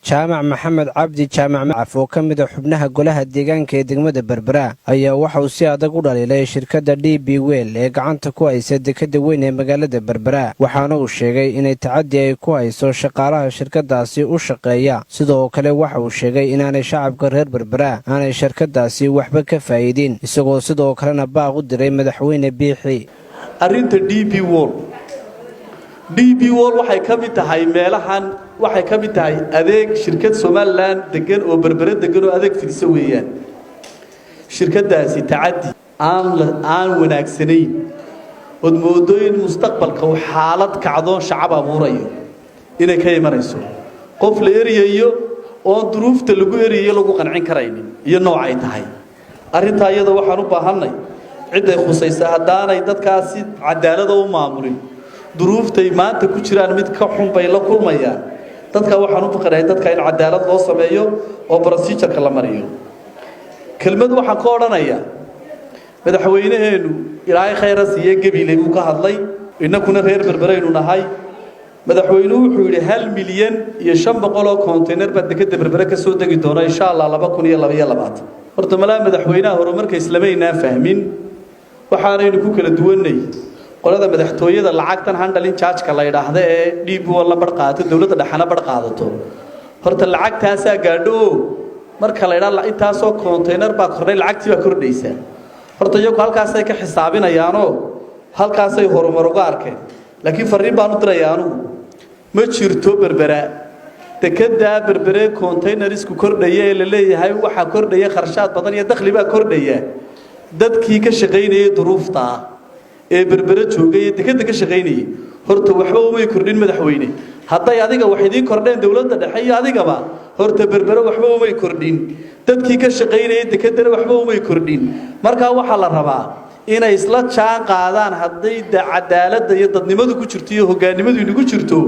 jaamac maxamed cabdi jaamac macaf oo ka mid ah xubnaha golaha deegaanka ee degmada Berbera ayaa waxa uu si adag u dhaliilay shirkadda DP World ee gacanta ku haysa dekedda weyn ee magaalada Berbera waxaana uu sheegay inay tacaddi ay ku hayso shaqaalaha shirkadaasi u shaqeeya sidoo kale waxa uu sheegay inaanay shacabka reer Berbera aanay shirkadaasi waxba ka faa'iidin isagoo sidoo kalena baaq u diray madaxweyne Biixi arrinta DP World waxay ka mid tahay meelahan waxay ka mid tahay adeeg shirkad Somaliland degan oo Berbera degan oo adeeg fidisa weeyaan shirkadaasi tacaddi aan wanaagsanayn oo moodooyin mustaqbalka oo xaalad kacdoon shacab abuurayo inay ka imanayso qof la eriyayo oo duruufta lagu eriyayo lagu qancin karaynin iyo nooc ay tahay arrinta iyada waxaan u baahanay cid ay khusaysa hadaanay dadkaasi cadaalad u maamulin duruuftay maanta ku jiraan mid ka xun bay la kulmayaan dadka waxaan u faqrayn dadka in cadaalad loo sameeyo oo procedure la mariyo kelmad waxaan ka oranayaa madaxweynaheenu ilaahay khayr siiye gabiilay uu ka hadlay inaguna reer Berberaynu nahay madaxweynuhu wuxuu yiri 1 milyan iyo 500 oo container bad dekedda Berbera ka soo dagi doona insha Allah 2022 horta malaa madaxweynaha horumarka islaameyna fahmin waxaanaynu ku kala duwanay qolada madaxtooyada lacagtan handling charge-ka la yiraahdo ee DP World la barqaato dawladda dhaxana barqaadato horta lacagtaas gaadho marka la yiraahdo intaas oo container baa kordhay lacagtii baa kordhaysa horta iyagu halkaas ay ka xisaabinayaano halkaas ay horumar uga arkeen laakiin fariin baan u dirayaanu ma jirto Berbera dekedda Berbera container isku kordhaya ee la leeyahay waxa kordhaya kharashaad badan iyo dakhli baa kordhaya dadkii ka shaqeynayay duruufta ee Berbera joogay dekedda ka shaqeynayay horta waxba uma kordhin madaxweyne haday adiga wax idin kordheen dawladda dhexe iyo adigaba horta Berbera waxba uma kordhin dadkii ka shaqeynayay dekedda waxba uma kordhin marka waxa la rabaa inay isla jaan qaadaan haday cadaaladda iyo dadnimadu ku jirto iyo hoggaanimadu inagu jirto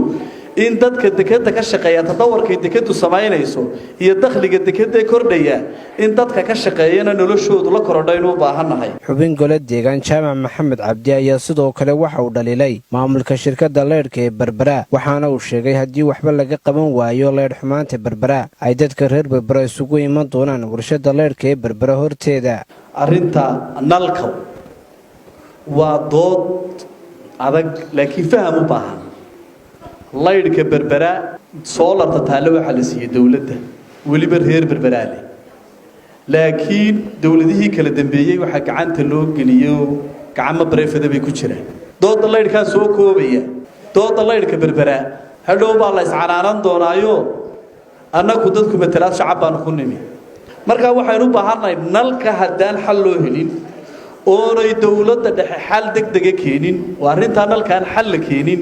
in dadka dekedda ka shaqeeya tadawarkay dekeddu sameeynayso iyo dakhliga dekedda kordhaya in dadka ka shaqeeyana noloshoodu la korodhay inuu baahanahay xubin gole deegaan jaamac maxamed cabdi ayaa sidoo kale waxa uu dhaliilay maamulka shirkadda leedhka ee Berbera waxaana uu sheegay haddii waxba laga qaban waayo leedh xumaanta Berbera ay dadka reer Berbera isugu iman doonaan warshada leedhka ee Berbera horteeda arrinta nalka waa dood adag laakiin faham u baahan leedhka Berbera solar taalo waxa la siiyay dawladda waliba reer Berbera laakiin dawladihii kala dambeeyay waxa gacanta loo geliyo gacmo bareefada bay ku jiraan doodda leedhka soo koobaya doodda leedhka Berbera hadhow baa la iscanaanan doonaayo annagu dadku matalaad shacab baan ku nimi marka waxaynu u baahanahay nalka hadaan xal loo helin oonay dawladda dhexe xal degdeg ah keenin waa arrinta nalkaan xal la keenin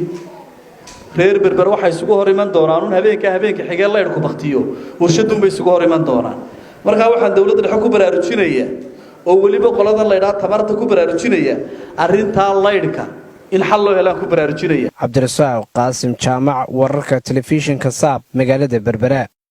reer Berbera waxay isugu hor iman doonaan habeenka xigeen leedhku baqtiyo warshadun bay isugu hor iman doonaan marka waxaan dawladda dhexe ku baraarujinaya oo waliba qolada leedhka tamarta ku baraarujinaya arrinta leedhka in xal loo helaan ku baraarujinaya Cabdirasaaq Qaasim Jaamac wararka telefishinka Saab magaalada Berbera.